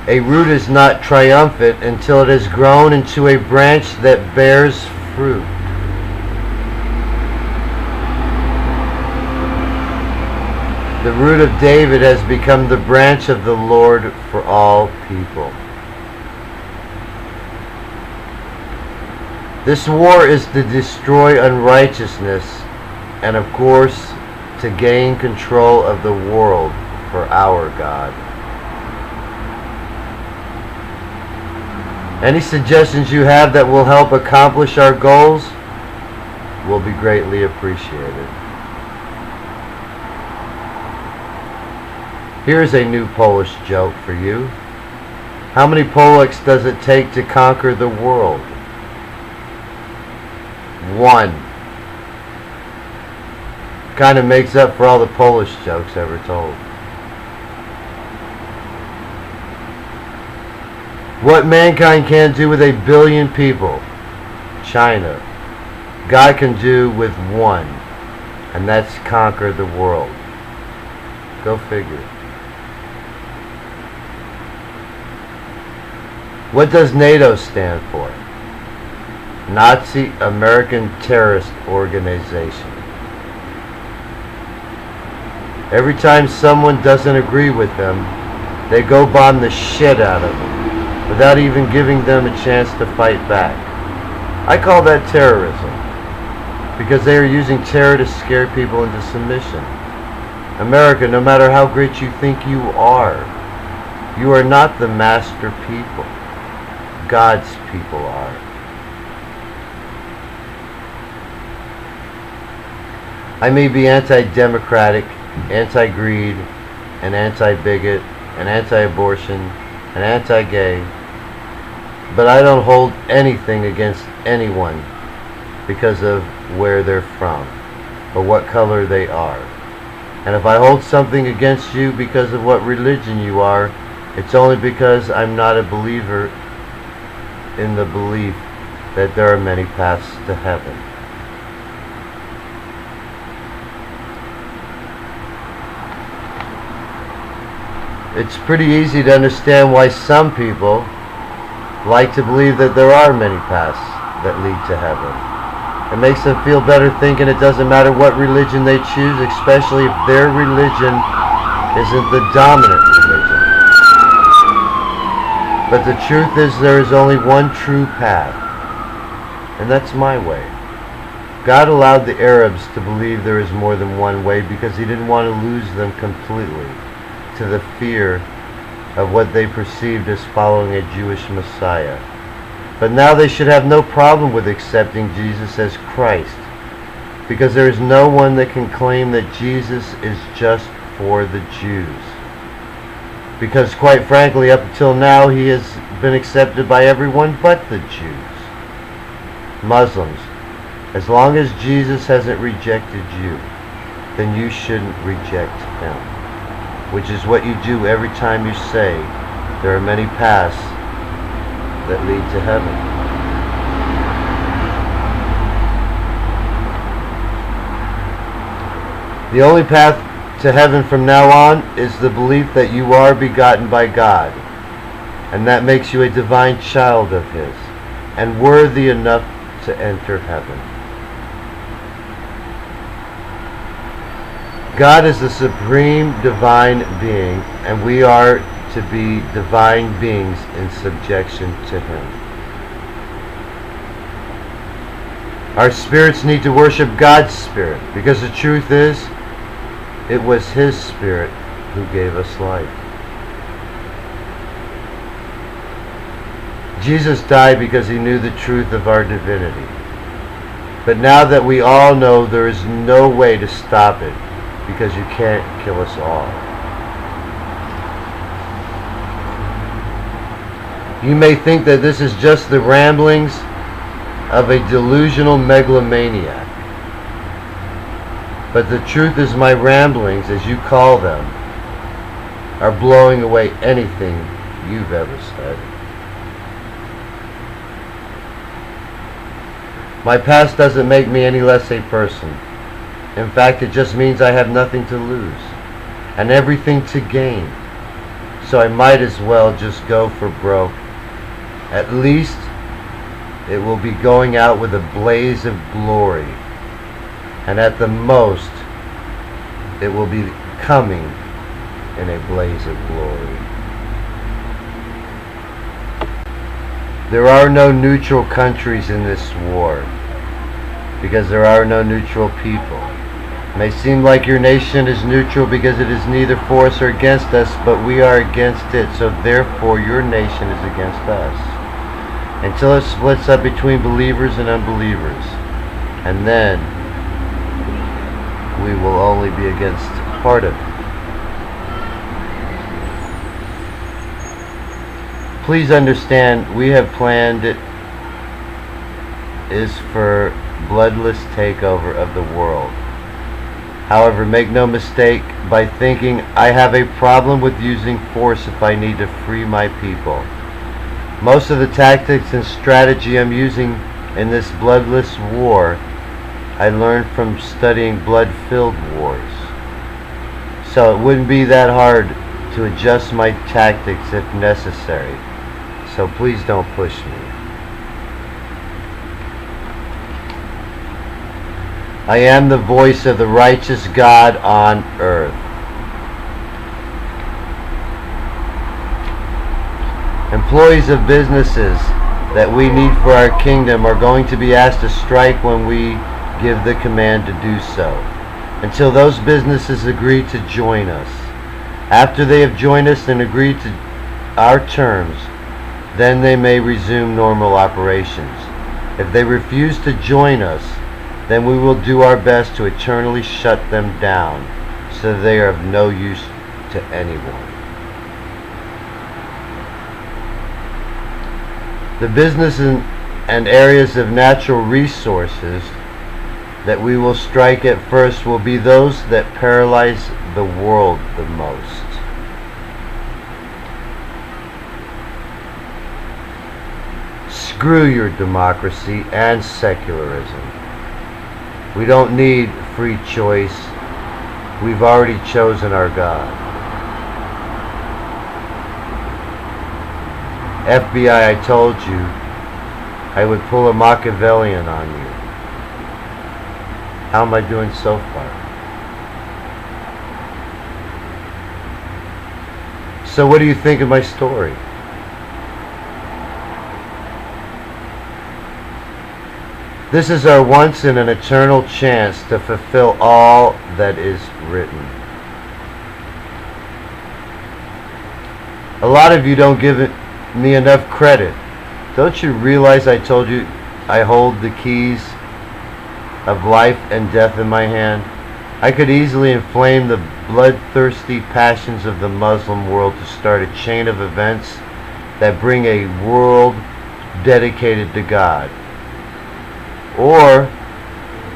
A root is not triumphant until it has grown into a branch that bears fruit. The root of David has become the branch of the Lord for all people. This war is to destroy unrighteousness and, of course, to gain control of the world for our God. Any suggestions you have that will help accomplish our goals will be greatly appreciated. Here's a new Polish joke for you. How many Polacks does it take to conquer the world? 1. Kind of makes up for all the Polish jokes ever told. What mankind can't do with 1 billion people, China, God can do with 1, and that's conquer the world. Go figure. What does NATO stand for? Nazi American Terrorist Organization. Every time someone doesn't agree with them, they go bomb the shit out of them without even giving them a chance to fight back. I call that terrorism, because they are using terror to scare people into submission. America, no matter how great you think you are not the master people. God's people are. I may be anti-democratic, anti-greed, and anti-bigot, and anti-abortion, and anti-gay, but I don't hold anything against anyone because of where they're from or what color they are. And if I hold something against you because of what religion you are, it's only because I'm not a believer in the belief that there are many paths to heaven. It's pretty easy to understand why some people like to believe that there are many paths that lead to heaven. It makes them feel better thinking it doesn't matter what religion they choose, especially if their religion isn't the dominant religion. But the truth is there is only one true path, and that's my way. God allowed the Arabs to believe there is more than one way because he didn't want to lose them completely to the fear of what they perceived as following a Jewish Messiah. But now they should have no problem with accepting Jesus as Christ, because there is no one that can claim that Jesus is just for the Jews. Because quite frankly, up until now, he has been accepted by everyone but the Jews. Muslims, as long as Jesus hasn't rejected you, then you shouldn't reject him. Which is what you do every time you say there are many paths that lead to heaven. The only path to heaven from now on is the belief that you are begotten by God, and that makes you a divine child of his and worthy enough to enter heaven. God is the supreme divine being, and we are to be divine beings in subjection to him. Our spirits need to worship God's spirit, because the truth is, it was his spirit who gave us life. Jesus died because he knew the truth of our divinity. But now that we all know, there is no way to stop it, because you can't kill us all. You may think that this is just the ramblings of a delusional megalomaniac. But the truth is, my ramblings, as you call them, are blowing away anything you've ever said. My past doesn't make me any less a person. In fact, it just means I have nothing to lose and everything to gain. so I might as well just go for broke. At least it will be going out with a blaze of glory, and at the most it will be coming in a blaze of glory. There are no neutral countries in this war, because there are no neutral people. It may seem like your nation is neutral because it is neither for us or against us, but we are against it, so therefore your nation is against us. Until it splits up between believers and unbelievers, and then we will only be against part of it. Please understand, we have planned it is for bloodless takeover of the world. However, make no mistake by thinking I have a problem with using force if I need to free my people. Most of the tactics and strategy I'm using in this bloodless war I learned from studying blood-filled wars. So it wouldn't be that hard to adjust my tactics if necessary. So please don't push me. I am the voice of the righteous God on earth. Employees of businesses that we need for our kingdom are going to be asked to strike when we give the command to do so, until those businesses agree to join us. After they have joined us and agreed to our terms, then they may resume normal operations. If they refuse to join us, then we will do our best to eternally shut them down, so they are of no use to anyone. The business and areas of natural resources that we will strike at first will be those that paralyze the world the most. Screw your democracy and secularism. We don't need free choice. We've already chosen our God. FBI, I told you I would pull a Machiavellian on you. How am I doing so far? So what do you think of my story? This is our once in an eternal chance to fulfill all that is written. A lot of you don't give me enough credit. Don't you realize I told you I hold the keys of life and death in my hand? I could easily inflame the bloodthirsty passions of the Muslim world to start a chain of events that bring a world dedicated to God. Or,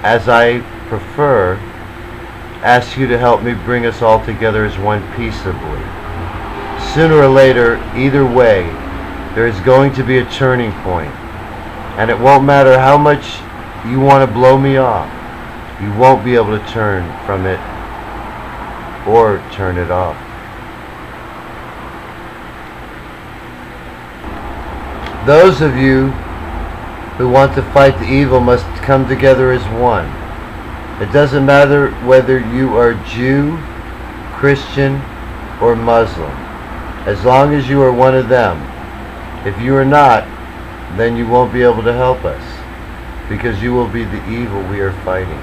as I prefer, ask you to help me bring us all together as one peaceably. Sooner or later, either way, there is going to be a turning point, and it won't matter how much you want to blow me off. You won't be able to turn from it or turn it off. Those of you who want to fight the evil must come together as one. It doesn't matter whether you are Jew, Christian, or Muslim, as long as you are one of them. If you are not, then you won't be able to help us, because you will be the evil we are fighting.